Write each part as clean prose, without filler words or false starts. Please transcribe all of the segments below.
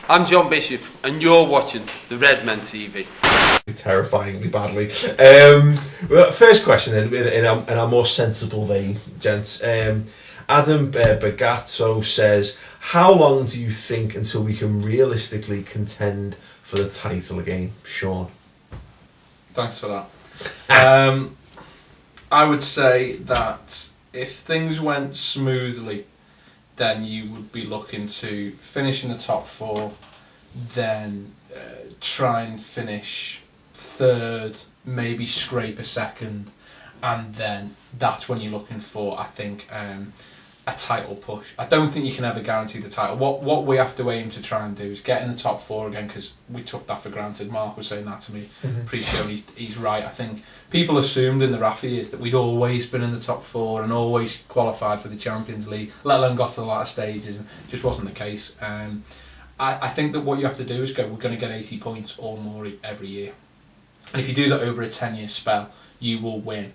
I'm John Bishop, and you're watching the Redmen TV. Terrifyingly badly. Well, first question in a more sensible vein, gents. Adam Bergazo says, how long do you think until we can realistically contend for the title again? Sean? Thanks for that. I would say that if things went smoothly, then you would be looking to finish in the top 4, then try and finish 3rd, maybe scrape a 2nd, and then that's when you're looking for, I think, a title push. I don't think you can ever guarantee the title. What we have to aim to try and do is get in the top 4 again, because we took that for granted. Mark was saying that to me pre-show, and he's right. I think people assumed in the Rafa years that we'd always been in the top 4 and always qualified for the Champions League, let alone got to the latter stages, and it just wasn't the case. I think that what you have to do is go, we're going to get 80 points or more every year. And if you do that over a 10-year spell, you will win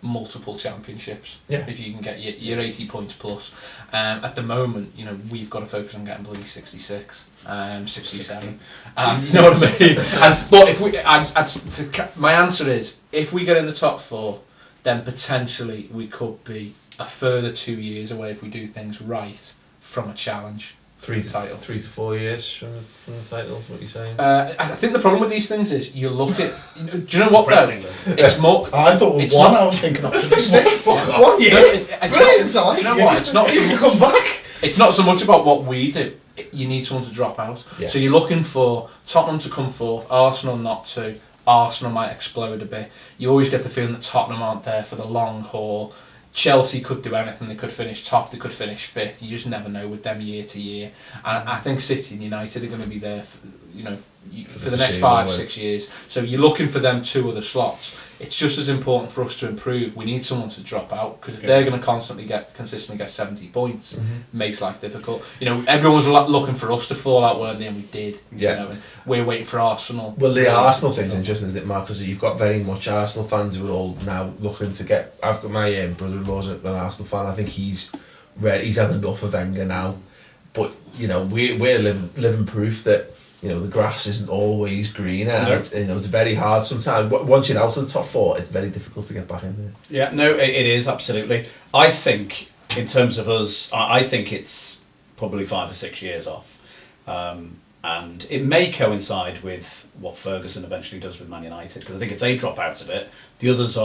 multiple championships if you can get your 80 points plus. At the moment, we've got to focus on getting bloody 66, 67. You know what I mean? But if we, my answer is, if we get in the top 4, then potentially we could be a further 2 years away if we do things right from a challenge. 3 to 4 years from the title, what you're saying? I think the problem with these things is you look at. Do you know what though? It's more. I thought with one, I was thinking optimistic. 1 year. Brilliant, do you know what? It's not. You can come back. It's not so much about what we do. You need someone to drop out. Yeah. So you're looking for Tottenham to come forth, Arsenal not to. Arsenal might explode a bit. You always get the feeling that Tottenham aren't there for the long haul. Chelsea could do anything. They could finish top, they could finish 5th. You just never know with them year to year. And I think City and United are going to be there for the next 5-6 years. So you're looking for them 2 other slots. It's just as important for us to improve. We need someone to drop out, because if they're going to consistently get 70 points, it makes life difficult. Everyone's looking for us to fall out, weren't they? And we did. And we're waiting for Arsenal. Well, the Arsenal thing's interesting, isn't it, Mark? Because you've got very much Arsenal fans who are all now looking to get. I've got my brother-in-law's an Arsenal fan. I think he's ready. He's had enough of Wenger now. But we're living proof that. The grass isn't always greener, and it's very hard sometimes. Once you're out of the top 4, it's very difficult to get back in there. Yeah, no, it is, absolutely. I think, in terms of us, I think it's probably 5 or 6 years off. And it may coincide with what Ferguson eventually does with Man United, because I think if they drop out of it, the others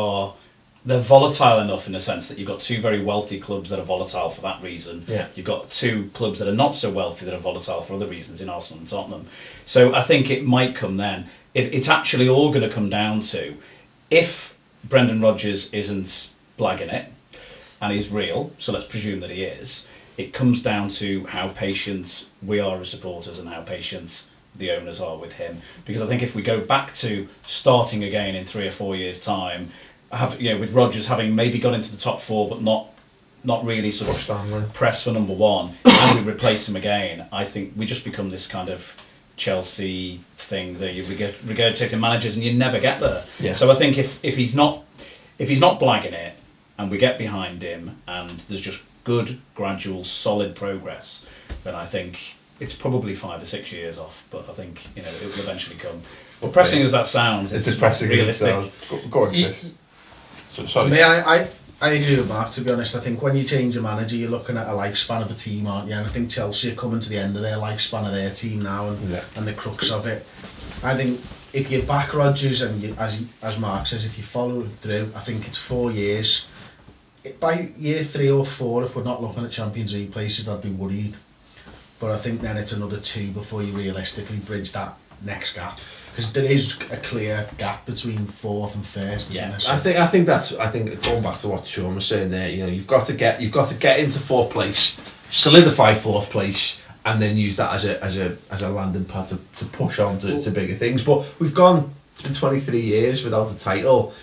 they're volatile enough in the sense that you've got 2 very wealthy clubs that are volatile for that reason. Yeah. You've got 2 clubs that are not so wealthy that are volatile for other reasons in Arsenal and Tottenham. So I think it might come then. It's actually all going to come down to, if Brendan Rodgers isn't blagging it, and he's real, so let's presume that he is, it comes down to how patient we are as supporters and how patient the owners are with him. Because I think if we go back to starting again in 3 or 4 years' time, with Rodgers having maybe got into the top 4 but not really sort of pressed for number 1, and we replace him again, I think we just become this kind of Chelsea thing that you regurgitating managers and you never get there. Yeah. So I think if he's not blagging it and we get behind him and there's just good, gradual, solid progress, then I think it's probably 5 or 6 years off, but I think it will eventually come. Depressing as that sounds, it's depressing realistic. Go on, Chris. For me, I agree with Mark, to be honest. I think when you change a manager, you're looking at a lifespan of a team, aren't you? And I think Chelsea are coming to the end of their lifespan of their team now, and the crux of it. I think if you back Rodgers and as Mark says, if you follow him through, I think it's 4 years. By year 3 or 4, if we're not looking at Champions League places, I'd be worried. But I think then it's another 2 before you realistically bridge that next gap. Because there is a clear gap between 4th and 1st, isn't there? So I think going back to what Sean was saying there, you've got to get into 4th place, solidify 4th place, and then use that as a landing pad to push on to bigger things. But it's been 23 years without a title.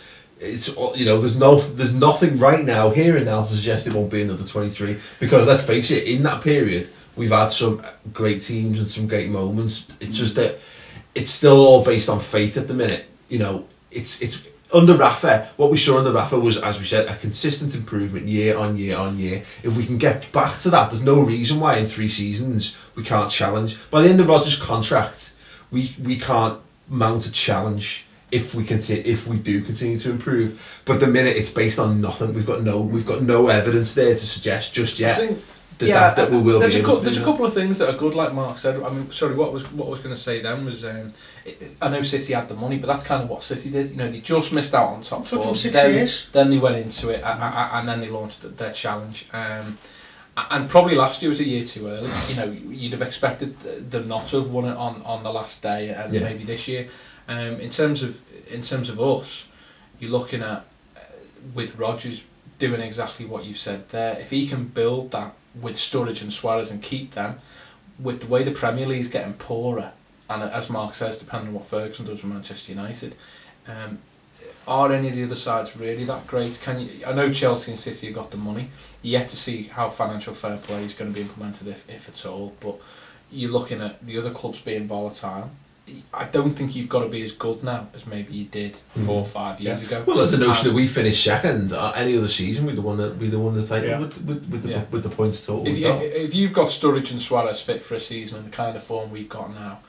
It's there's nothing right now here and now to suggest it won't be another 23, because let's face it, in that period we've had some great teams and some great moments. It's just that it's still all based on faith at the minute. It's under Rafa, what we saw under Rafa was, as we said, a consistent improvement year on year on year. If we can get back to that, there's no reason why in 3 seasons we can't challenge. By the end of Rodgers' contract, we can't mount a challenge if we do continue to improve. But at the minute, it's based on nothing. We've got no evidence there to suggest just yet that we will be able to. There's a couple of things that are good, like Mark said. I mean, sorry, what I was going to say then was, I know City had the money, but that's kind of what City did. You know, they just missed out on top four. Took them 6 years. Then they went into it, and then they launched their challenge. And probably last year was a year too early. You know, you'd have expected them not to have won it on the last day, and maybe this year. In terms of us, you're looking at with Rodgers doing exactly what you said there. If he can build that with Sturridge and Suarez and keep them, with the way the Premier League is getting poorer, and as Mark says, depending on what Ferguson does with Manchester United, are any of the other sides really that great? I know Chelsea and City have got the money. You yet to see how financial fair play is going to be implemented, if at all. But you're looking at the other clubs being volatile. I don't think you've got to be as good now as maybe you did 4 or 5 years ago. Well, there's the notion that we finish second any other season, we'd have won the title with the points total. If you've got Sturridge and Suarez fit for a season and the kind of form we've got now,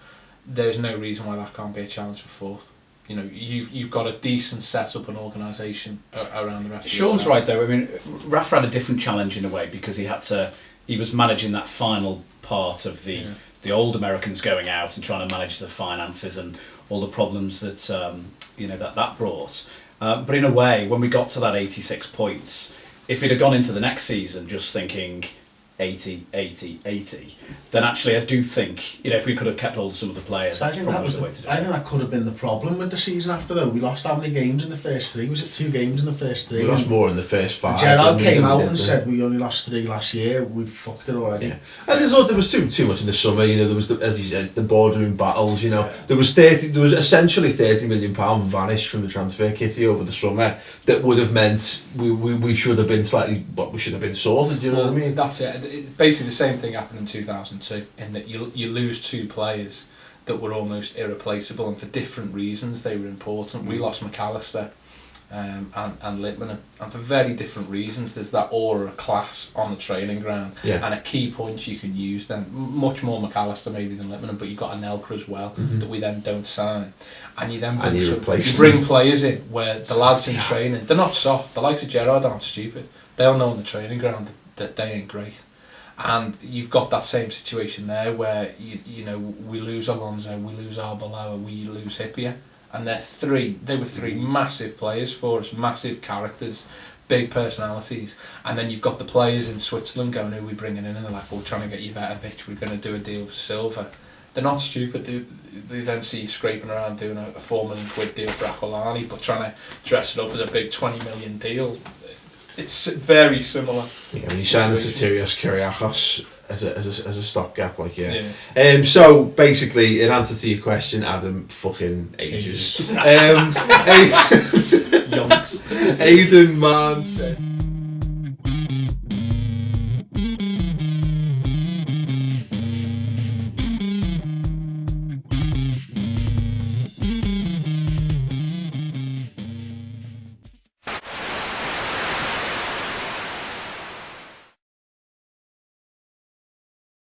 there's no reason why that can't be a challenge for fourth. You know, you've got a decent setup and organisation around the rest. Sean's right though. I mean, Rafa had a different challenge in a way because he was managing that final part of the old Americans going out and trying to manage the finances and all the problems that that brought. But in a way, when we got to that 86 points, if he'd have gone into the next season just thinking 80, 80, 80, then actually I do think, if we could have kept hold of some of the players, that's probably the way to do it. I think that could have been the problem with the season after, though. We lost how many games in the first 3? Was it 2 games in the first 3? We lost more in the first 5. Gerrard came out and said we only lost 3 last year. We've fucked it already. Yeah. And there was too much in the summer. There was as you said, the boardroom battles. There was essentially £30 million vanished from the transfer kitty over the summer. That would have meant we should have been we should have been sorted. Do you know what I mean? That's it. Basically, the same thing happened in 2002, in that you lose 2 players that were almost irreplaceable, and for different reasons they were important. We lost McAllister and Littman, and for very different reasons. There's that aura of class on the training ground, and at key points you can use them. Much more McAllister maybe than Littman, but you've got Anelka as well that we then don't sign. And you then bring players in where the lads in training, they're not soft. The likes of Gerrard aren't stupid. They'll know on the training ground that they ain't great. And you've got that same situation there where we lose Alonso, we lose Arbeloa, we lose Hippier, and they were 3 massive players for us, massive characters, big personalities. And then you've got the players in Switzerland going, who are we bringing in? And they're like, we're trying to get you better, bitch, we're going to do a deal for Silva. They're not stupid. They then see you scraping around doing a £4 million deal for Aquilani, but trying to dress it up as a big 20 million deal. It's very similar. Yeah, when you sign the Sotirios Kyriakos as a stopgap, so basically, in answer to your question, Adam, fucking ages. Aidan Mann said.